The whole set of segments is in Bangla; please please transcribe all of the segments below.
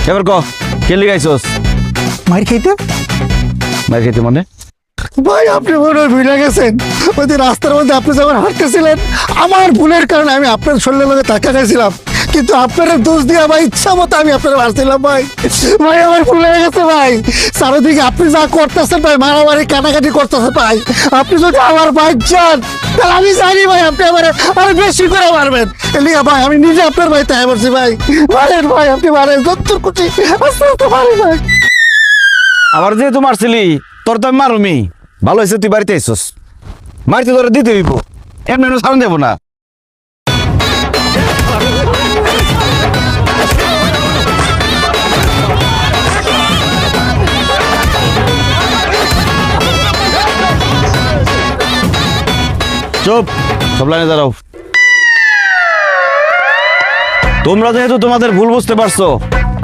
এবার ক কে লিগাইছস? মার খাইতে মার খেতে মানে? ভাই আপনি মনে হয় ভুলে গেছেন, ওই দিন রাস্তার মধ্যে আপনি যখন হাঁটতেছিলেন আমার ভুলের কারণে আমি আপনার শরীরের মধ্যে ধাক্কা খাইছিলাম, কিন্তু আপনার দোষ দিয়ে ভাই ইচ্ছা মতো আমি আপনার মারছিলাম ভাই। ভাই আমার ভুল হয়ে গেছে ভাই। চারিদিকে আপনি যা করতেছেন ভাই, মারামারি কাটাকাটি করতেছেন ভাই, আপনি যদি আমার বাইক যান তাহলে আমি জানি ভাই আপনি আমার আরো বেশি করে মারবেন। এলিয়া ভাই আমি নিজে আপনার ভাই তাই বলছি ভাই, মারেন ভাই আপনি মারেন যত্তর কুচি আস্তে আস্তে মারেন ভাই। আবার যেহেতু মারছিলি তোর তো আমি মারুমি। ভালো হয়েছে তুই বাড়িতে আইসস, মারতে তোরা দিতে হইব, এমনি সারণ দেবো না। চুপ, সব লাইনে দাঁড়াও। তোমরা যেহেতু তোমাদের ভুল বুঝতে পারছো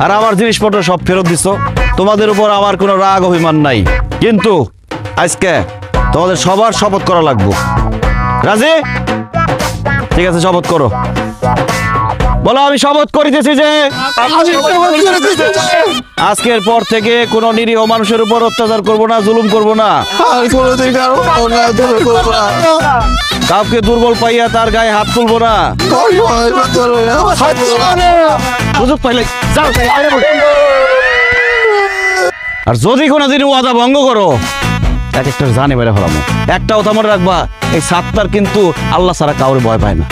আর আমার জিনিসপত্র সব ফেরত দিছো, তোমাদের উপর আমার কোনো রাগ অভিমান নাই, কিন্তু আজকে তোমাদের সবার শপথ করা লাগবে। রাজি? ঠিক আছে, শপথ করো। বলো আমি শপথ করিতেছি যে আজকের পর থেকে কোনো নিরীহ মানুষের উপর অত্যাচার করব না, জুলুম করব না, কাউকে দুর্বল পাইয়া তার গায়ে হাত তুলবো না। সুযোগ পাইলে যাও। আর যদি কোনোদিন ওয়াদা ভঙ্গ করো এক একটা জানে বেড়ে ফেলামো। একটা কথা মনে রাখবা, এই সাতটার কিন্তু আল্লাহ ছাড়া কাউরে ভয় পায় না।